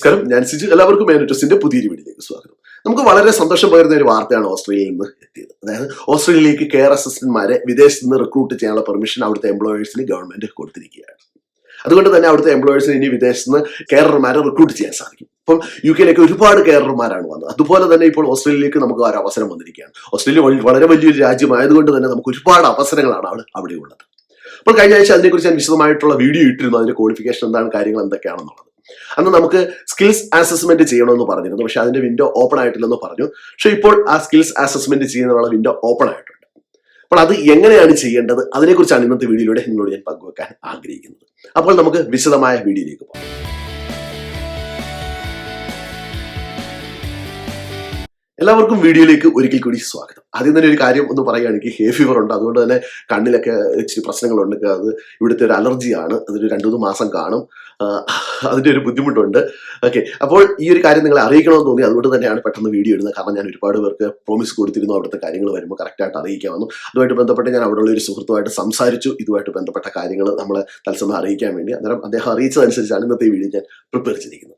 നമസ്കാരം, ഞാൻ സിജു. എല്ലാവർക്കും ATTESTED പുതിയൊരു വീഡിയോയിലേക്ക് സ്വാഗതം. നമുക്ക് വളരെ സന്തോഷം പകരുന്ന ഒരു വാർത്തയാണ് ഓസ്ട്രേലിയയിൽ നിന്ന് എത്തിയത്. അതായത് ഓസ്ട്രേലിയയിലേക്ക് കെയർ അസിസ്റ്റന്റ്മാരെ വിദേശത്ത് നിന്ന് റിക്രൂട്ട് ചെയ്യാനുള്ള പെർമിഷൻ അവിടുത്തെ എംപ്ലോയേഴ്സിന് ഗവൺമെന്റ് കൊടുത്തിരിക്കുകയാണ്. അതുകൊണ്ട് തന്നെ അവിടുത്തെ എംപ്ലോയേഴ്സിന് ഇനി വിദേശത്ത് നിന്ന് കെയറർമാരെ റിക്രൂട്ട് ചെയ്യാൻ സാധിക്കും. ഇപ്പം UK-യിലേക്ക് ഒരുപാട് കെയറർമാരാണ് വന്നത്. അതുപോലെ തന്നെ ഇപ്പോൾ ഓസ്ട്രേലിയയിലേക്ക് നമുക്ക് ഒരു അവസരം വന്നിരിക്കുകയാണ്. ഓസ്ട്രേലിയ വളരെ വലിയൊരു രാജ്യമായതുകൊണ്ട് തന്നെ നമുക്ക് ഒരുപാട് അവസരങ്ങളാണ് അവിടെ ഉള്ളത്. അപ്പോൾ കഴിഞ്ഞ ആഴ്ച അതിനെക്കുറിച്ച് ഞാൻ വിശദമായിട്ടുള്ള വീഡിയോ ഇട്ടിരുന്നു. അതിന്റെ ക്വാളിഫിക്കേഷൻ എന്താണ്, കാര്യങ്ങൾ എന്തൊക്കെയാണെന്നുള്ളത്. അന്ന് നമുക്ക് സ്കിൽസ് അസസ്മെന്റ് ചെയ്യണമെന്ന് പറഞ്ഞിരുന്നു, പക്ഷെ അതിന്റെ വിൻഡോ ഓപ്പൺ ആയിട്ടില്ലെന്ന് പറഞ്ഞു. പക്ഷെ ഇപ്പോൾ ആ സ്കിൽസ് അസസ്മെന്റ് ചെയ്യുന്നതിനുള്ള വിൻഡോ ഓപ്പൺ ആയിട്ടുണ്ട്. അപ്പോൾ അത് എങ്ങനെയാണ് ചെയ്യേണ്ടത്, അതിനെക്കുറിച്ചാണ് ഇന്നത്തെ വീഡിയോയിലൂടെ നിങ്ങളോട് ഞാൻ പങ്കുവെക്കാൻ ആഗ്രഹിക്കുന്നത്. അപ്പോൾ നമുക്ക് വിശദമായ വീഡിയോയിലേക്ക് പോകാം. എല്ലാവർക്കും വീഡിയോയിലേക്ക് ഒരിക്കൽ കൂടി സ്വാഗതം. ആദ്യം തന്നെ ഒരു കാര്യം ഒന്ന് പറയുകയാണെങ്കിൽ, ഹേ ഫീവർ ഉണ്ട്. അതുകൊണ്ട് തന്നെ കണ്ണിലൊക്കെ ഇച്ചിരി പ്രശ്നങ്ങളുണ്ട്. അത് ഇവിടുത്തെ ഒരു അലർജിയാണ്. അതൊരു 2-3 മാസം കാണും. അതിൻ്റെ ഒരു ബുദ്ധിമുട്ടുണ്ട്. ഓക്കെ, അപ്പോൾ ഈ ഒരു കാര്യം നിങ്ങളെ അറിയിക്കണമെന്ന് തോന്നി. അതുകൊണ്ട് തന്നെയാണ് പെട്ടെന്ന് വീഡിയോ ഇടുന്നത്. കാരണം ഞാൻ ഒരുപാട് പേർക്ക് പ്രോമിസ് കൊടുത്തിരുന്നു, അവിടുത്തെ കാര്യങ്ങൾ വരുമ്പോൾ കറക്റ്റായിട്ട് അറിയിക്കാമെന്നു. അതുമായിട്ട് ബന്ധപ്പെട്ട് ഞാൻ അവിടെയുള്ള ഒരു സുഹൃത്തുമായിട്ട് സംസാരിച്ചു. ഇതുമായിട്ട് ബന്ധപ്പെട്ട കാര്യങ്ങൾ നമ്മളെ തത്സമയം അറിയിക്കാൻ വേണ്ടി. അന്നേരം അദ്ദേഹം അറിയിച്ചതനുസരിച്ചാണ് ഇന്നത്തെ വീഡിയോ ഞാൻ പ്രിപ്പയർ ചെയ്തിരിക്കുന്നത്.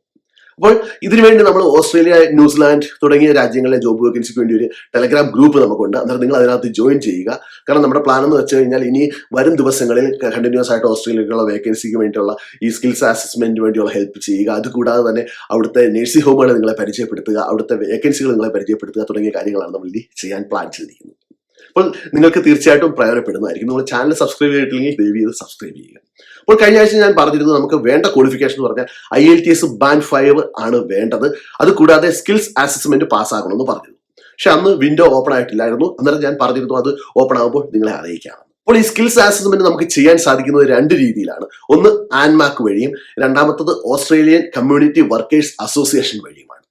അപ്പോൾ ഇതിനുവേണ്ടി നമ്മൾ ഓസ്ട്രേലിയ, ന്യൂസിലാൻഡ് തുടങ്ങിയ രാജ്യങ്ങളിലെ ജോബ് വേക്കൻസിക്ക് വേണ്ടി ഒരു ടെലഗ്രാം ഗ്രൂപ്പ് നമുക്കുണ്ട്. അന്നേരം നിങ്ങൾ അതിനകത്ത് ജോയിൻ ചെയ്യുക. കാരണം നമ്മുടെ പ്ലാൻ എന്ന് വെച്ച് കഴിഞ്ഞാൽ ഇനി വരും ദിവസങ്ങളിൽ കണ്ടിന്യൂസ് ആയിട്ട് ഓസ്ട്രേലിയയിലുള്ള വേക്കൻസിക്ക് വേണ്ടിയുള്ള ഈ സ്കിൽസ് അസസ്മെന്റിന് വേണ്ടിയുള്ള ഹെൽപ്പ് ചെയ്യുക. അതുകൂടാതെ തന്നെ അവിടുത്തെ നഴ്സിംഗ് ഹോമുകളെ നിങ്ങളെ പരിചയപ്പെടുത്തുക, അവിടുത്തെ വേക്കൻസികൾ നിങ്ങളെ പരിചയപ്പെടുത്തുക തുടങ്ങിയ കാര്യങ്ങളാണ് നമ്മൾ ഇനി ചെയ്യാൻ പ്ലാൻ ചെയ്തിരിക്കുന്നത്. അപ്പോൾ നിങ്ങൾക്ക് തീർച്ചയായിട്ടും പ്രയോജനപ്പെടുന്നതായിരിക്കും. നിങ്ങൾ ചാനൽ സബ്സ്ക്രൈബ് ചെയ്തിട്ടില്ലെങ്കിൽ ദയവ് ചെയ്ത് സബ്സ്ക്രൈബ് ചെയ്യുക. അപ്പോൾ കഴിഞ്ഞ ആഴ്ച ഞാൻ പറഞ്ഞിരുന്നു, നമുക്ക് വേണ്ട ക്വാളിഫിക്കേഷൻ എന്ന് പറഞ്ഞാൽ IELTS Band 5 ആണ് വേണ്ടത്. അതുകൂടാതെ സ്കിൽസ് അസസ്മെന്റ് പാസ്സാകണമെന്ന് പറഞ്ഞിരുന്നു. പക്ഷെ അന്ന് വിൻഡോ ഓപ്പൺ ആയിട്ടില്ലായിരുന്നു. അന്നേരം ഞാൻ പറഞ്ഞിരുന്നു അത് ഓപ്പൺ ആകുമ്പോൾ നിങ്ങളെ അറിയിക്കാം. അപ്പോൾ ഈ സ്കിൽസ് അസസ്മെന്റ് നമുക്ക് ചെയ്യാൻ സാധിക്കുന്നത് 2 രീതിയിലാണ്. ഒന്ന് Anmac വഴിയും, രണ്ടാമത്തത് ഓസ്ട്രേലിയൻ കമ്മ്യൂണിറ്റി വർക്കേഴ്സ് അസോസിയേഷൻ വഴിയുമാണ്.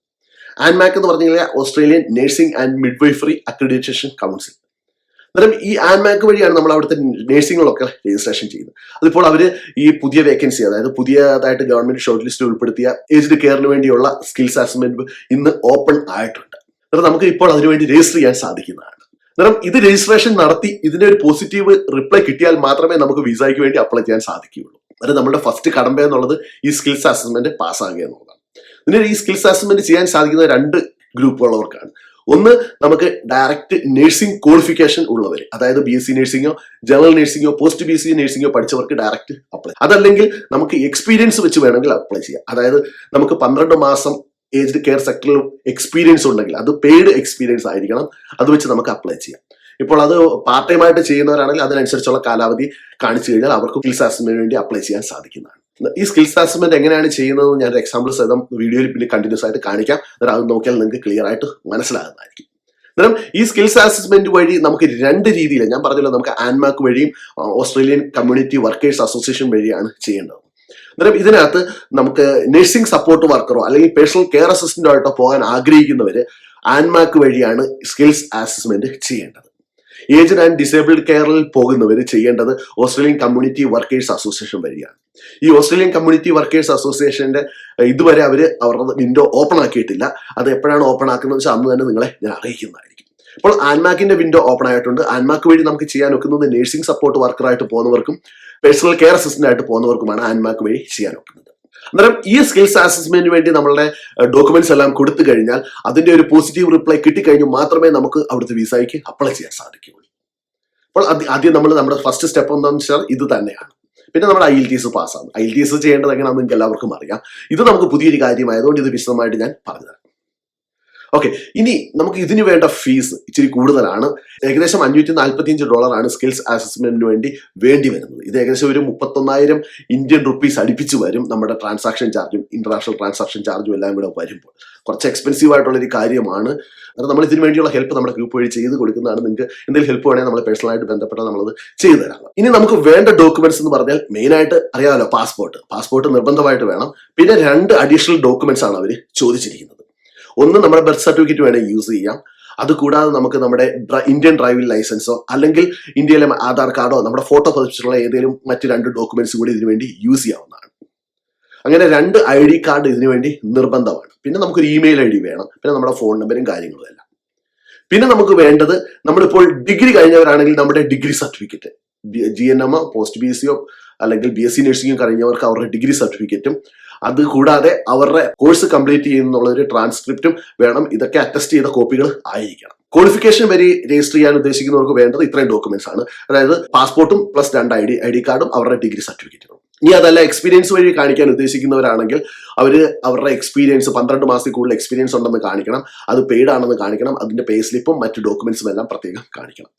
Anmac എന്ന് പറഞ്ഞു കഴിഞ്ഞാൽ Australian nursing and midwifery accreditation council. അന്നേരം ഈ Anmac വഴിയാണ് നമ്മൾ അവിടുത്തെ നഴ്സിംഗുകളൊക്കെ രജിസ്ട്രേഷൻ ചെയ്യുന്നത്. അതിപ്പോൾ അവർ ഈ പുതിയ വേക്കൻസി, അതായത് പുതിയതായിട്ട് ഗവൺമെന്റ് ഷോർട്ട് ലിസ്റ്റിൽ ഉൾപ്പെടുത്തിയ ഏജ്ഡ് കെയറിന് വേണ്ടിയുള്ള സ്കിൽസ് അസസ്മെന്റ് ഇന്ന് ഓപ്പൺ ആയിട്ടുണ്ട്. അന്നേരം നമുക്ക് ഇപ്പോൾ അതിനുവേണ്ടി രജിസ്റ്റർ ചെയ്യാൻ സാധിക്കുന്നതാണ്. അന്നേരം ഇത് രജിസ്ട്രേഷൻ നടത്തി ഇതിന്റെ ഒരു പോസിറ്റീവ് റിപ്ലൈ കിട്ടിയാൽ മാത്രമേ നമുക്ക് വിസയ്ക്ക് വേണ്ടി അപ്ലൈ ചെയ്യാൻ സാധിക്കുകയുള്ളൂ. അന്നേരം നമ്മുടെ ഫസ്റ്റ് കടമ്പ എന്നുള്ളത് ഈ സ്കിൽസ് അസസ്മെന്റ് പാസ്സാകുക എന്നുള്ളതാണ്. ഇതിന് ഈ സ്കിൽസ് അസസ്മെന്റ് ചെയ്യാൻ സാധിക്കുന്ന 2 ഗ്രൂപ്പുള്ളവർക്കാണ്. ഒന്ന്, നമുക്ക് ഡയറക്റ്റ് നഴ്സിംഗ് ക്വാളിഫിക്കേഷൻ ഉള്ളവർ, അതായത് BSc നഴ്സിംഗോ ജനറൽ നഴ്സിംഗോ പോസ്റ്റ് BSc നഴ്സിംഗോ പഠിച്ചവർക്ക് ഡയറക്റ്റ് അപ്ലൈ. അതല്ലെങ്കിൽ നമുക്ക് എക്സ്പീരിയൻസ് വെച്ച് വേണമെങ്കിൽ അപ്ലൈ ചെയ്യാം. അതായത് നമുക്ക് 12 മാസം ഏജ്ഡ് കെയർ സെക്ടറിൽ എക്സ്പീരിയൻസ് ഉണ്ടെങ്കിൽ അത് പെയ്ഡ് എക്സ്പീരിയൻസ് ആയിരിക്കണം. അത് വെച്ച് നമുക്ക് അപ്ലൈ ചെയ്യാം. ഇപ്പോൾ അത് പാർട്ട് ടൈം ആയിട്ട് ചെയ്യുന്നവരാണെങ്കിൽ അതിനനുസരിച്ചുള്ള കാലാവധി കാണിച്ചു കഴിഞ്ഞാൽ അവർക്ക് സ്കിൽസ് അസസ്മെന്റിന് വേണ്ടി അപ്ലൈ ചെയ്യാൻ സാധിക്കുന്നതാണ്. ഈ സ്കിൽസ് അസസ്മെന്റ് എങ്ങനെയാണ് ചെയ്യുന്നത് ഞാൻ എക്സാമ്പിൾ സഹിതം വീഡിയോയിൽ പിന്നെ കണ്ടിന്യൂസ് ആയിട്ട് കാണിക്കാം. അത് നോക്കിയാൽ നിങ്ങൾക്ക് ക്ലിയർ ആയിട്ട് മനസ്സിലാകുന്നതായിരിക്കും. അന്നേരം ഈ സ്കിൽസ് അസസ്മെന്റ് വഴി നമുക്ക് 2 രീതിയിൽ, ഞാൻ പറഞ്ഞല്ലോ, നമുക്ക് Anmac വഴിയും ഓസ്ട്രേലിയൻ കമ്മ്യൂണിറ്റി വർക്കേഴ്സ് അസോസിയേഷൻ വഴിയാണ് ചെയ്യേണ്ടത്. അന്നേരം ഇതിനകത്ത് നമുക്ക് നഴ്സിംഗ് സപ്പോർട്ട് വർക്കറോ അല്ലെങ്കിൽ പേഴ്സണൽ കെയർ അസിസ്റ്റന്റോ ആയിട്ടോ പോകാൻ ആഗ്രഹിക്കുന്നവര് Anmac വഴിയാണ് സ്കിൽസ് അസസ്മെന്റ് ചെയ്യേണ്ടത്. ഏജ്ഡ് ആൻഡ് ഡിസേബിൾഡ് കെയറിൽ പോകുന്നവർ ചെയ്യേണ്ടത് ഓസ്ട്രേലിയൻ കമ്മ്യൂണിറ്റി വർക്കേഴ്സ് അസോസിയേഷൻ വഴിയാണ്. ഈ ഓസ്ട്രേലിയൻ കമ്മ്യൂണിറ്റി വർക്കേഴ്സ് അസോസിയേഷന്റെ ഇതുവരെ അവരുടെ വിൻഡോ ഓപ്പൺ ആക്കിയിട്ടില്ല. അത് എപ്പോഴാണ് ഓപ്പൺ ആക്കുന്നത് വെച്ചാൽ അന്ന് തന്നെ നിങ്ങളെ ഞാൻ അറിയിക്കുന്നതായിരിക്കും. അപ്പോൾ Anmacന്റെ വിൻഡോ ഓപ്പൺ ആയിട്ടുണ്ട്. Anmac വഴി നമുക്ക് ചെയ്യാൻ ഒക്കുന്നത് നഴ്സിംഗ് സപ്പോർട്ട് വർക്കറായിട്ട് പോകുന്നവർക്കും പേഴ്സണൽ കെയർ അസിസ്റ്റന്റ് ആയിട്ട് പോകുന്നവർക്കുമാണ് Anmac വഴി ചെയ്യാൻ ഒക്കുന്നത്. അന്നേരം ഈ സ്കിൽസ് അസസ്മെന്റിന് വേണ്ടി നമ്മളുടെ ഡോക്യുമെന്റ്സ് എല്ലാം കൊടുത്തു കഴിഞ്ഞാൽ അതിന്റെ ഒരു പോസിറ്റീവ് റിപ്ലൈ കിട്ടിക്കഴിഞ്ഞാൽ മാത്രമേ നമുക്ക് അവിടുത്തെ വിസയ്ക്ക് അപ്ലൈ ചെയ്യാൻ സാധിക്കുകയുള്ളൂ. അപ്പോൾ ആദ്യം നമ്മുടെ ഫസ്റ്റ് സ്റ്റെപ്പ് എന്താണെന്ന് വെച്ചാൽ ഇത് തന്നെയാണ്. പിന്നെ നമ്മുടെ IELTS പാസ്സാണ്. IELTS ചെയ്യേണ്ടത് എങ്ങനെയാണെന്ന് നിങ്ങൾക്ക് എല്ലാവർക്കും അറിയാം. ഇത് നമുക്ക് പുതിയൊരു കാര്യമായതുകൊണ്ട് ഇത് വിശദമായിട്ട് ഞാൻ പറഞ്ഞുതരാം. ഓക്കെ, ഇനി നമുക്ക് ഇതിന് വേണ്ട ഫീസ് ഇച്ചിരി കൂടുതലാണ്. ഏകദേശം $545 സ്കിൽസ് അസസ്മെന്റിന് വേണ്ടി വരുന്നത്. ഇത് ഏകദേശം ഒരു 31,000 ഇന്ത്യൻ റുപ്പീസ് അടുപ്പിച്ച് വരും. നമ്മുടെ ട്രാൻസാക്ഷൻ ചാർജും ഇന്റർനാഷണൽ ട്രാൻസാക്ഷൻ ചാർജും എല്ലാം കൂടെ വരുമ്പോൾ കുറച്ച് എക്സ്പെൻസീവ് ആയിട്ടുള്ള ഒരു കാര്യമാണ്. നമ്മൾ ഇതിന് വേണ്ടിയുള്ള ഹെൽപ്പ് നമ്മുടെ ഗ്രൂപ്പ് വഴി ചെയ്ത് കൊടുക്കുന്നതാണ്. നിങ്ങൾക്ക് എന്തെങ്കിലും ഹെൽപ്പ് വേണമെങ്കിൽ നമ്മൾ പേഴ്സണലായിട്ട് ബന്ധപ്പെട്ടാൽ നമ്മളത് ചെയ്തു തരാം. ഇനി നമുക്ക് വേണ്ട ഡോക്യുമെന്റ്സ് എന്ന് പറഞ്ഞാൽ മെയിനായിട്ട് അറിയാമല്ലോ, പാസ്പോർട്ട് നിർബന്ധമായിട്ട് വേണം. പിന്നെ 2 അഡീഷണൽ ഡോക്യുമെന്റ്സ് ആണ് അവർ ചോദിച്ചിരിക്കുന്നത്. ഒന്ന്, നമ്മുടെ ബർത്ത് സർട്ടിഫിക്കറ്റ് വേണമെങ്കിൽ യൂസ് ചെയ്യാം. അതുകൂടാതെ നമുക്ക് നമ്മുടെ ഇന്ത്യൻ ഡ്രൈവിംഗ് ലൈസൻസോ അല്ലെങ്കിൽ ഇന്ത്യയിലെ ആധാർ കാർഡോ നമ്മുടെ ഫോട്ടോ പതിപ്പിച്ചിട്ടുള്ള ഏതെങ്കിലും മറ്റ് 2 ഡോക്യുമെന്റ്സ് കൂടി ഇതിനു വേണ്ടി യൂസ് ചെയ്യാവുന്നതാണ്. അങ്ങനെ 2 ID കാർഡ് ഇതിനു വേണ്ടി നിർബന്ധമാണ്. പിന്നെ നമുക്കൊരു ഇമെയിൽ ID വേണം. പിന്നെ നമ്മുടെ ഫോൺ നമ്പറും കാര്യങ്ങളും എല്ലാം. പിന്നെ നമുക്ക് വേണ്ടത്, നമ്മളിപ്പോൾ ഡിഗ്രി കഴിഞ്ഞവരാണെങ്കിൽ നമ്മുടെ degree certificate, GNM post BSc അല്ലെങ്കിൽ BSc നഴ്സിംഗും കഴിഞ്ഞവർക്ക് അവരുടെ ഡിഗ്രി സർട്ടിഫിക്കറ്റും അതുകൂടാതെ അവരുടെ കോഴ്സ് കംപ്ലീറ്റ് ചെയ്യുന്നുള്ള ഒരു ട്രാൻസ്ക്രിപ്റ്റും വേണം. ഇതൊക്കെ അറ്റസ്റ്റ് ചെയ്ത കോപ്പികൾ ആയിരിക്കണം. ക്വാളിഫിക്കേഷൻ വഴി രജിസ്റ്റർ ചെയ്യാൻ ഉദ്ദേശിക്കുന്നവർക്ക് വേണ്ടത് ഇത്രയും ഡോക്യുമെന്റ്സ് ആണ്. അതായത് പാസ്പോർട്ടും പ്ലസ് 2 ഐ ഡി കാർഡും അവരുടെ ഡിഗ്രി സർട്ടിഫിക്കറ്റും. ഇനി അതല്ല എക്സ്പീരിയൻസ് വഴി കാണിക്കാൻ ഉദ്ദേശിക്കുന്നവരാണെങ്കിൽ അവരുടെ എക്സ്പീരിയൻസ് 12 മാസത്തിൽ കൂടുതൽ എക്സ്പീരിയൻസ് ഉണ്ടെന്ന് കാണിക്കണം. അത് പെയ്ഡ് ആണെന്ന് കാണിക്കണം. അതിന്റെ പേ സ്ലിപ്പും മറ്റു ഡോക്യുമെന്റ്സും എല്ലാം പ്രത്യേകം കാണിക്കണം.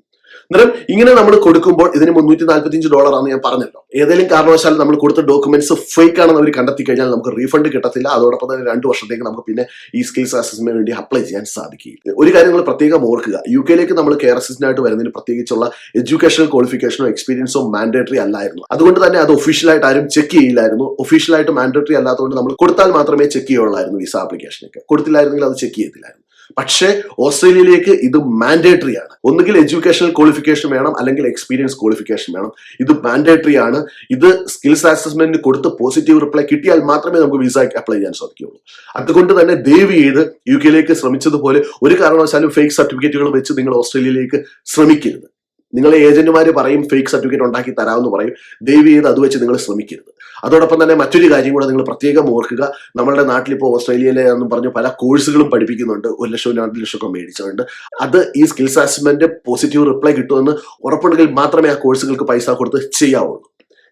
അന്നേരം ഇങ്ങനെ നമ്മൾ കൊടുക്കുമ്പോൾ ഇതിന് $345 ആണെന്ന് ഞാൻ പറഞ്ഞല്ലോ. ഏതെങ്കിലും കാരണവശാൽ നമ്മൾ കൊടുത്ത ഡോക്യുമെന്റ്സ് ഫേക്ക് ആണെന്ന് അവർ കണ്ടെത്തി കഴിഞ്ഞാൽ നമുക്ക് റീഫണ്ട് കിട്ടത്തില്ല. അതോടൊപ്പം തന്നെ 2 വർഷത്തേക്ക് നമുക്ക് പിന്നെ ഈ സ്കിൽസ് അസസ്മെന്റിന് വേണ്ടി അപ്ലൈ ചെയ്യാൻ സാധിക്കില്ല. ഒരു കാര്യം നിങ്ങൾ പ്രത്യേകം ഓർക്കുക, UK നമ്മൾ കെയർ അസിസ്റ്റന്റ് ആയിട്ട് വരുന്നതിന് പ്രത്യേകിച്ചുള്ള എഡ്യൂക്കേഷണൽ ക്വാളിഫിക്കേഷനോ എക്സ്പീരിയൻസോ മാൻഡേറ്ററി അല്ലായിരുന്നു. അതുകൊണ്ട് തന്നെ അത് ഒഫീഷ്യലായിട്ട് ആരും ചെക്ക് ചെയ്യില്ലായിരുന്നു. ഒഫീഷ്യലായിട്ട് മാൻഡേറ്ററി അല്ലാത്തതുകൊണ്ട് നമ്മൾ കൊടുത്താൽ മാത്രമേ ചെക്ക് ചെയ്യുള്ളായിരുന്നു വിസ ആപ്ലിക്കേഷനൊക്കെ. കൊടുത്തില്ലായിരുന്നെങ്കിൽ അത് ചെക്ക് ചെയ്യത്തില്ലായിരുന്നു. പക്ഷേ ഓസ്ട്രേലിയയിലേക്ക് ഇത് മാൻഡേറ്ററി ആണ്. ഒന്നുകിൽ എഡ്യൂക്കേഷണൽ ക്വാളിഫിക്കേഷൻ വേണം, അല്ലെങ്കിൽ എക്സ്പീരിയൻസ് ക്വാളിഫിക്കേഷൻ വേണം. ഇത് മാൻഡേറ്ററി ആണ്. ഇത് സ്കിൽസ് അസസ്മെന്റ് കൊടുത്ത് പോസിറ്റീവ് റിപ്ലൈ കിട്ടിയാൽ മാത്രമേ നമുക്ക് വിസയ്ക്ക് അപ്ലൈ ചെയ്യാൻ സാധിക്കുകയുള്ളൂ. അതുകൊണ്ട് തന്നെ ദയവ് ചെയ്ത് UK ശ്രമിച്ചതുപോലെ ഒരു കാരണവശാലും ഫേക്ക് സർട്ടിഫിക്കറ്റുകൾ വെച്ച് നിങ്ങൾ ഓസ്ട്രേലിയയിലേക്ക് ശ്രമിക്കരുത്. നിങ്ങളെ ഏജന്റുമാര് പറയും ഫേക്ക് സർട്ടിഫിക്കറ്റ് ഉണ്ടാക്കി തരാമെന്ന് പറയും. ദയവ് ചെയ്ത് അത് വെച്ച് നിങ്ങൾ ശ്രമിക്കരുത്. അതോടൊപ്പം തന്നെ മറ്റൊരു കാര്യം കൂടെ നിങ്ങൾ പ്രത്യേകം ഓർക്കുക. നമ്മുടെ നാട്ടിൽ ഇപ്പോൾ ഓസ്ട്രേലിയയിലെ എന്നും പറഞ്ഞ് പല കോഴ്സുകളും പഠിപ്പിക്കുന്നുണ്ട്. 1 ലക്ഷം 2 ലക്ഷം ഒക്കെ മേടിച്ചുകൊണ്ട്. അത് ഈ സ്കിൽസ് അസസ്മെന്റ് പോസിറ്റീവ് റിപ്ലൈ കിട്ടുമെന്ന് ഉറപ്പുണ്ടെങ്കിൽ മാത്രമേ ആ കോഴ്സുകൾക്ക് പൈസ കൊടുത്ത് ചെയ്യാവുള്ളൂ.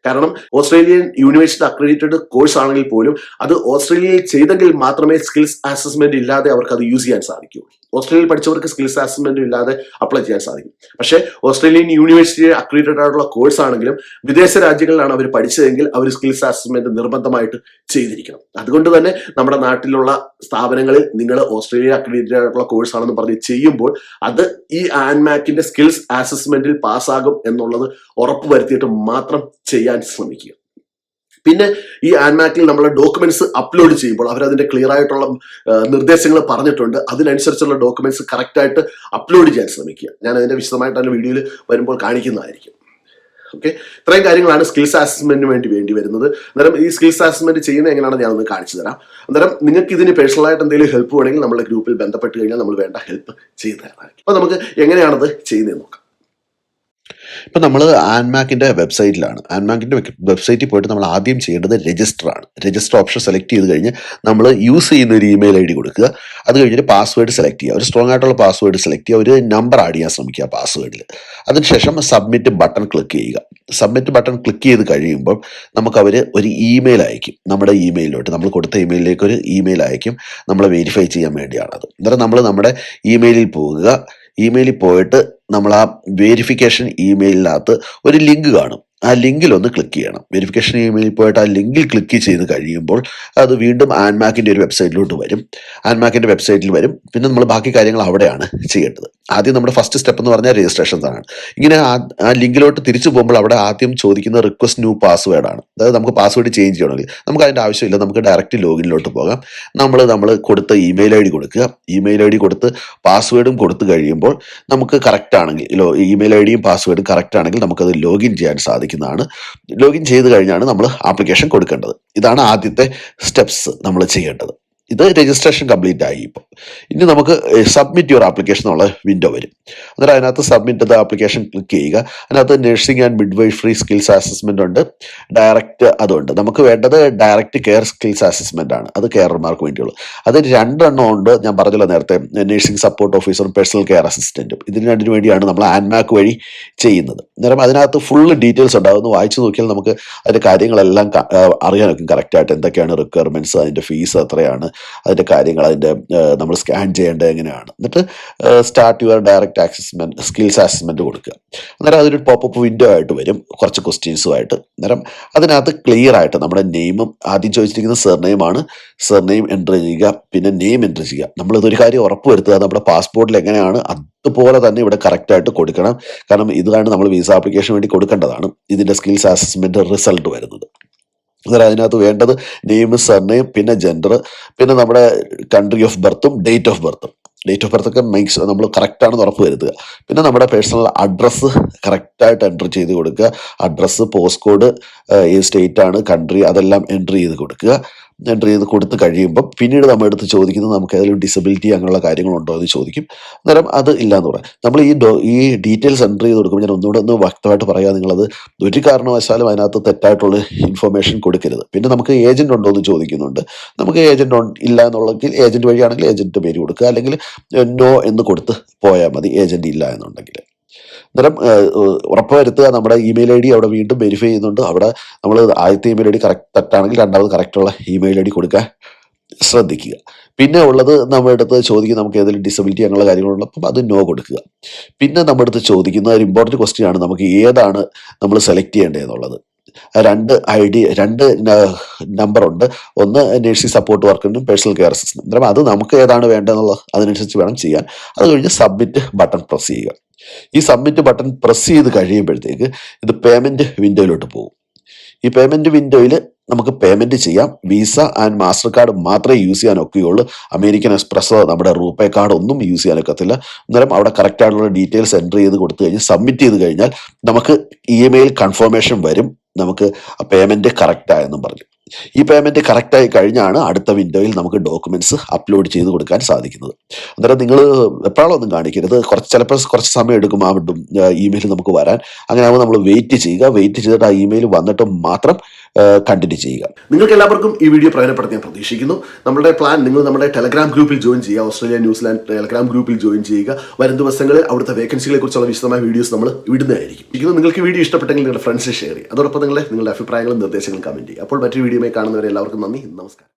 കാരണം ഓസ്ട്രേലിയൻ യൂണിവേഴ്സിറ്റി അക്രഡിറ്റഡ് കോഴ്സ് ആണെങ്കിൽ പോലും അത് ഓസ്ട്രേലിയയിൽ ചെയ്തെങ്കിൽ മാത്രമേ സ്കിൽസ് അസസ്മെന്റ് ഇല്ലാതെ അവർക്ക് അത് യൂസ് ചെയ്യാൻ സാധിക്കൂ. ഓസ്ട്രേലിയയിൽ പഠിച്ചവർക്ക് സ്കിൽസ് അസസ്മെന്റ് ഇല്ലാതെ അപ്ലൈ ചെയ്യാൻ സാധിക്കും. പക്ഷേ ഓസ്ട്രേലിയൻ യൂണിവേഴ്സിറ്റി അക്രഡിറ്റഡ് ആയിട്ടുള്ള കോഴ്സ് ആണെങ്കിലും വിദേശ രാജ്യങ്ങളിലാണ് അവർ പഠിച്ചതെങ്കിൽ അവർ സ്കിൽസ് അസസ്മെന്റ് നിർബന്ധമായിട്ട് ചെയ്തിരിക്കണം. അതുകൊണ്ട് തന്നെ നമ്മുടെ നാട്ടിലുള്ള സ്ഥാപനങ്ങളിൽ നിങ്ങൾ ഓസ്ട്രേലിയ അക്രഡിറ്റഡ് ആയിട്ടുള്ള കോഴ്സ് ആണെന്ന് പറഞ്ഞ് ചെയ്യുമ്പോൾ അത് ഈ ആൻമാക്കിന്റെ സ്കിൽസ് അസസ്മെന്റിൽ പാസ്സാകും എന്നുള്ളത് ഉറപ്പുവരുത്തിയിട്ട് മാത്രം ചെയ്യാൻ ശ്രമിക്കുക. പിന്നെ ഈ ആൻമാക്കിൽ നമ്മൾ ഡോക്യുമെന്റ്സ് അപ്ലോഡ് ചെയ്യുമ്പോൾ അവരതിന്റെ ക്ലിയർ ആയിട്ടുള്ള നിർദ്ദേശങ്ങൾ പറഞ്ഞിട്ടുണ്ട്. അതിനനുസരിച്ചുള്ള ഡോക്യുമെന്റ്സ് കറക്റ്റ് ആയിട്ട് അപ്ലോഡ് ചെയ്യാൻ ശ്രമിക്കുക. ഞാൻ അതിന്റെ വിശദമായിട്ട് അതിന്റെ വീഡിയോയിൽ വരുമ്പോൾ കാണിക്കുന്നതായിരിക്കും. ഓക്കെ, ഇത്രയും കാര്യങ്ങളാണ് സ്കിൽസ് അസസ്മെന്റിന് വേണ്ടി വരുന്നത്. അന്നേരം ഈ സ്കിൽസ് അസസ്മെന്റ് ചെയ്യുന്നത് എങ്ങനെയാണെന്ന് ഞാനൊന്ന് കാണിച്ചു തരാം. അന്നേരം നിങ്ങൾക്ക് ഇതിന് പേഴ്സണലായിട്ട് എന്തെങ്കിലും ഹെൽപ്പ് വേണമെങ്കിൽ നമ്മുടെ ഗ്രൂപ്പിൽ ബന്ധപ്പെട്ട് കഴിഞ്ഞാൽ നമ്മൾ വേണ്ട ഹെൽപ്പ് ചെയ്തു തരാനായിരിക്കും. അപ്പോൾ നമുക്ക് എങ്ങനെയാണത് ചെയ്യുന്നത് നോക്കാം. ഇപ്പം നമ്മൾ ആൻമാക്കിൻ്റെ വെബ്സൈറ്റിലാണ്. ആൻമാക്കിൻ്റെ വെബ്സൈറ്റിൽ പോയിട്ട് നമ്മൾ ആദ്യം ചെയ്യേണ്ടത് രജിസ്റ്റർ ആണ്. രജിസ്റ്റർ ഓപ്ഷൻ സെലക്ട് ചെയ്ത് കഴിഞ്ഞ് നമ്മൾ യൂസ് ചെയ്യുന്ന ഒരു ഇമെയിൽ ID കൊടുക്കുക. അത് കഴിഞ്ഞിട്ട് പാസ്വേഡ് സെലക്ട് ചെയ്യുക. ഒരു സ്ട്രോങ് ആയിട്ടുള്ള പാസ്വേഡ് സെലക്ട് ചെയ്യുക. ഒരു നമ്പർ ആഡ് ചെയ്യാൻ ശ്രമിക്കുക പാസ്വേഡിൽ. അതിനുശേഷം സബ്മിറ്റ് ബട്ടൺ ക്ലിക്ക് ചെയ്യുക. സബ്മിറ്റ് ബട്ടൺ ക്ലിക്ക് ചെയ്ത് കഴിയുമ്പോൾ നമുക്കവർ ഒരു ഇമെയിൽ അയക്കും. നമ്മുടെ ഇമെയിലോട്ട്, നമ്മൾ കൊടുത്ത ഇമെയിലിലേക്ക് ഒരു ഇമെയിൽ അയക്കും. നമ്മളെ വെരിഫൈ ചെയ്യാൻ വേണ്ടിയാണത്. അന്നേരം നമ്മൾ നമ്മുടെ ഇമെയിലിൽ പോകുക. ഇമെയിലിൽ പോയിട്ട് നമ്മൾ ആ വെരിഫിക്കേഷൻ ഇമെയിലിനകത്ത് ഒരു ലിങ്ക് കാണും. ആ ലിങ്കിലൊന്ന് ക്ലിക്ക് ചെയ്യണം. വെരിഫിക്കേഷൻ ഇമെയിലിൽ പോയിട്ട് ആ ലിങ്കിൽ ക്ലിക്ക് ചെയ്ത് കഴിയുമ്പോൾ അത് വീണ്ടും ആൻമാക്കിൻ്റെ ഒരു വെബ്സൈറ്റിലോട്ട് വരും. ആൻമാക്കിൻ്റെ വെബ്സൈറ്റിൽ വരും. പിന്നെ നമ്മൾ ബാക്കി കാര്യങ്ങൾ അവിടെയാണ് ചെയ്യേണ്ടത്. ആദ്യം നമ്മുടെ ഫസ്റ്റ് സ്റ്റെപ്പ് എന്ന് പറഞ്ഞാൽ രജിസ്ട്രേഷൻസ് ആണ്. ഇങ്ങനെ ആ ലിങ്കിലോട്ട് തിരിച്ചു പോകുമ്പോൾ അവിടെ ആദ്യം ചോദിക്കുന്ന റിക്വസ്റ്റ് ന്യൂ പാസ്വേഡാണ്. അതായത് നമുക്ക് പാസ്വേഡ് ചേഞ്ച് ചെയ്യണമെങ്കിൽ നമുക്ക് അതിൻ്റെ ആവശ്യമില്ല. നമുക്ക് ഡയറക്റ്റ് ലോഗിനിലോട്ട് പോകാം. നമ്മൾ കൊടുത്ത ഇമെയിൽ ID കൊടുക്കുക. ഇമെയിൽ ID കൊടുത്ത് പാസ്വേഡും കൊടുത്തു കഴിയുമ്പോൾ നമുക്ക് കറക്റ്റ് ആണെങ്കിൽ ഇമെയിൽ IDയും പാസ്വേഡും കറക്റ്റ് ആണെങ്കിൽ നമുക്കത് ലോഗിൻ ചെയ്യാൻ സാധിക്കും. ലോഗിൻ ചെയ്ത് കഴിഞ്ഞാണ് നമ്മൾ ആപ്ലിക്കേഷൻ കൊടുക്കേണ്ടത്. ഇതാണ് ആദ്യത്തെ സ്റ്റെപ്സ് നമ്മൾ ചെയ്യേണ്ടത്. ഇത് രജിസ്ട്രേഷൻ കംപ്ലീറ്റ് ആയി. ഇപ്പോൾ ഇനി നമുക്ക് സബ്മിറ്റ് യുവർ ആപ്ലിക്കേഷൻ എന്നുള്ള വിൻഡോ വരും. അന്നേരം അതിനകത്ത് സബ്മിറ്റ് ദ ആപ്ലിക്കേഷൻ ക്ലിക്ക് ചെയ്യുക. അതിനകത്ത് nursing and midwifery skills assessment ഉണ്ട്, ഡയറക്റ്റ് അതുണ്ട്. നമുക്ക് വേണ്ടത് ഡയറക്റ്റ് കെയർ സ്കിൽസ് അസസ്മെന്റ് ആണ്. അത് കെയർമാർക്ക് വേണ്ടിയുള്ളൂ. അത് 2 എണ്ണം ഉണ്ട്. ഞാൻ പറഞ്ഞല്ലോ നേരത്തെ, നഴ്സിംഗ് സപ്പോർട്ട് ഓഫീസറും പേഴ്സണൽ കെയർ അസിസ്റ്റന്റും. ഇതിന് രണ്ടിനു വേണ്ടിയാണ് നമ്മൾ ആൻമാക്ക് വഴി ചെയ്യുന്നത്. അന്നേരം അതിനകത്ത് ഫുള്ള് ഡീറ്റെയിൽസ് ഉണ്ടാകും. വായിച്ചു നോക്കിയാൽ നമുക്ക് അതിന്റെ കാര്യങ്ങളെല്ലാം അറിയാനൊക്കെ കറക്റ്റായിട്ട് എന്തൊക്കെയാണ് റിക്വയർമെന്റ്സ്, അതിന്റെ ഫീസ് എത്രയാണ്, അതിന്റെ കാര്യങ്ങൾ, അതിന്റെ നമ്മൾ സ്കാൻ ചെയ്യേണ്ടത് എങ്ങനെയാണ്. എന്നിട്ട് start your direct assessment skills assessment കൊടുക്കുക. അന്നേരം അതൊരു പോപ്പപ്പ് വിൻഡോ ആയിട്ട് വരും, കുറച്ച് ക്വസ്റ്റ്യൻസുമായിട്ട്. അന്നേരം അതിനകത്ത് ക്ലിയർ ആയിട്ട് നമ്മുടെ നെയിമും, ആദ്യം ചോദിച്ചിരിക്കുന്നത് സർനെയിമാണ്, സർനെയിം എൻ്റർ ചെയ്യുക. പിന്നെ നെയിം എൻ്റർ ചെയ്യുക. നമ്മളിതൊരു കാര്യം ഉറപ്പുവരുത്തുക, നമ്മുടെ പാസ്പോർട്ടിൽ എങ്ങനെയാണ് അതുപോലെ തന്നെ ഇവിടെ കറക്റ്റായിട്ട് കൊടുക്കണം. കാരണം ഇതാണ് നമ്മൾ വിസ ആപ്ലിക്കേഷൻ വേണ്ടി കൊടുക്കേണ്ടതാണ് ഇതിന്റെ സ്കിൽസ് അസസ്മെന്റ് റിസൾട്ട് വരുന്നത്. അന്നേരം അതിനകത്ത് വേണ്ടത് നെയിം, സർനെയിം, പിന്നെ ജെൻഡർ, പിന്നെ നമ്മുടെ കൺട്രി ഓഫ് ബർത്തും ഡേറ്റ് ഓഫ് ബർത്തും. ഡേറ്റ് ഓഫ് ബർത്ത് ഒക്കെ നമ്മൾ കറക്റ്റാണെന്ന് ഉറപ്പ് വരുത്തുക. പിന്നെ നമ്മുടെ പേഴ്സണൽ അഡ്രസ്സ് കറക്റ്റായിട്ട് എൻ്റർ ചെയ്ത് കൊടുക്കുക. അഡ്രസ്സ്, പോസ്റ്റ് കോഡ്, ഏത് സ്റ്റേറ്റ് ആണ്, കൺട്രി, അതെല്ലാം എൻ്റർ ചെയ്ത് കൊടുക്കുക. എൻ്റർ ചെയ്ത് കൊടുത്ത് കഴിയുമ്പം പിന്നീട് നമ്മൾ എടുത്ത് ചോദിക്കുന്നത് നമുക്ക് ഏതെങ്കിലും ഡിസബിലിറ്റി അങ്ങനെയുള്ള കാര്യങ്ങളുണ്ടോ എന്ന് ചോദിക്കും. അന്നേരം അത് ഇല്ലയെന്ന് പറയാം. നമ്മൾ ഈ ഡീറ്റെയിൽസ് എൻ്റർ ചെയ്ത് കൊടുക്കുമ്പോൾ ഞാൻ ഒന്നുകൂടെ ഒന്ന് വ്യക്തമായിട്ട് പറയാം, നിങ്ങളത് ഒരു കാരണവശാലും അതിനകത്ത് തെറ്റായിട്ടുള്ള ഇൻഫർമേഷൻ കൊടുക്കരുത്. പിന്നെ നമുക്ക് ഏജൻറ് ഉണ്ടോ എന്ന് ചോദിക്കുന്നുണ്ട്. നമുക്ക് ഏജൻറ് ഇല്ല എന്നുള്ളെങ്കിൽ ഏജൻറ് വഴിയാണെങ്കിൽ ഏജൻറ്റ് പേര് കൊടുക്കുക, അല്ലെങ്കിൽ നോ എന്ന് കൊടുത്ത് പോയാൽ മതി ഏജൻറ് ഇല്ല എന്നുണ്ടെങ്കിൽ. അന്നേരം ഉറപ്പുവരുത്തുക നമ്മുടെ ഇമെയിൽ ഐ ഡി അവിടെ വീണ്ടും വെരിഫൈ ചെയ്യുന്നുണ്ട്. അവിടെ നമ്മൾ ആദ്യത്തെ ഇമെയിൽ ഐ ഡി കറക്റ്റ് തെറ്റാണെങ്കിൽ രണ്ടാമത് കറക്റ്റുള്ള ഇമെയിൽ ഐ ഡി കൊടുക്കാൻ ശ്രദ്ധിക്കുക. പിന്നെ ഉള്ളത് നമ്മുടെ അടുത്ത് ചോദിക്കും നമുക്ക് ഏതെങ്കിലും ഡിസബിലിറ്റി അങ്ങനെയുള്ള കാര്യങ്ങളുള്ളപ്പം അത് നോ കൊടുക്കുക. പിന്നെ നമ്മുടെ അടുത്ത് ചോദിക്കുന്ന ഒരു ഇമ്പോർട്ടൻറ്റ് ക്വസ്റ്റ്യൻ ആണ് നമുക്ക് ഏതാണ് നമ്മൾ സെലക്ട് ചെയ്യേണ്ടതെന്നുള്ളത്. രണ്ട് നമ്പറുണ്ട്. ഒന്ന് നഴ്സിംഗ് സപ്പോർട്ട് വർക്കറിനും പേഴ്സണൽ കെയർ അസിസ്റ്റന്റും. അന്നേരം അത് നമുക്ക് ഏതാണ് വേണ്ടതെന്നുള്ളത് അതിനനുസരിച്ച് വേണം ചെയ്യാൻ. അത് കഴിഞ്ഞ് സബ്മിറ്റ് ബട്ടൺ പ്രസ് ചെയ്യുക. ഈ സബ്മിറ്റ് ബട്ടൺ പ്രസ് ചെയ്ത് കഴിയുമ്പോഴത്തേക്ക് ഇത് പേയ്മെൻറ്റ് വിൻഡോയിലോട്ട് പോകും. ഈ പേയ്മെൻറ്റ് വിൻഡോയിൽ നമുക്ക് പേയ്മെൻറ്റ് ചെയ്യാം. വിസ ആൻഡ് മാസ്റ്റർ കാർഡ് മാത്രമേ യൂസ് ചെയ്യാൻ ഒക്കെയുള്ളൂ. അമേരിക്കൻ എക്സ്പ്രസ്സോ നമ്മുടെ റൂപേ കാർഡ് ഒന്നും യൂസ് ചെയ്യാൻ ഒക്കത്തില്ല. അന്നേരം അവിടെ കറക്റ്റായിട്ടുള്ള ഡീറ്റെയിൽസ് എൻ്റർ ചെയ്ത് കൊടുത്തു കഴിഞ്ഞ് സബ്മിറ്റ് ചെയ്ത് കഴിഞ്ഞാൽ നമുക്ക് ഇമെയിൽ കൺഫർമേഷൻ വരും, നമുക്ക് പേയ്മെൻറ്റ് കറക്റ്റായെന്നും പറഞ്ഞു. ഈ പേയ്മെൻറ്റ് കറക്റ്റായി കഴിഞ്ഞാണ് അടുത്ത വിൻഡോയിൽ നമുക്ക് ഡോക്യുമെൻറ്റ്സ് അപ്ലോഡ് ചെയ്ത് കൊടുക്കാൻ സാധിക്കുന്നത്. അന്നേരം നിങ്ങൾ എപ്പോഴൊന്നും കാണിക്കരുത്. ചിലപ്പോൾ കുറച്ച് സമയം എടുക്കും ആ ഇമെയിൽ നമുക്ക് വരാൻ. അങ്ങനെ ആകുമ്പോൾ നമ്മൾ വെയിറ്റ് ചെയ്തിട്ട് ആ ഇമെയിൽ വന്നിട്ട് മാത്രം കണ്ടിന്യൂ ചെയ്യുക. നിങ്ങൾക്ക് എല്ലാവർക്കും ഈ വീഡിയോ പ്രയോജനപ്പെടുത്തി ഞാൻ പ്രതീക്ഷിക്കുന്നു. നമ്മുടെ പ്ലാൻ, നിങ്ങൾ നമ്മുടെ ടെലഗ്രാം ഗ്രൂപ്പിൽ ജോയിൻ ചെയ്യുക. ഓസ്ട്രേലിയ ന്യൂസിലാൻഡ് ടെലഗ്രാം ഗ്രൂപ്പിൽ ജോയിൻ ചെയ്യുക. വരും ദിവസങ്ങളിൽ അവിടുത്തെ വേക്കൻസികളെ കുറിച്ചുള്ള വിശദമായ വീഡിയോസ് നമ്മൾ ഇടുന്നതായിരിക്കും. നിങ്ങൾക്ക് വീഡിയോ ഇഷ്ടപ്പെട്ടെങ്കിൽ നിങ്ങളുടെ ഫ്രണ്ട്സ് ഷെയർ ചെയ്യുക. അതോടൊപ്പം നിങ്ങളുടെ അഭിപ്രായങ്ങളും നിർദ്ദേശങ്ങളും കമൻറ്റ് ചെയ്യുക. അപ്പോൾ മറ്റൊരു വീഡിയോയുമായി കാണുന്നവരെ എല്ലാവർക്കും നന്ദി, നമസ്കാരം.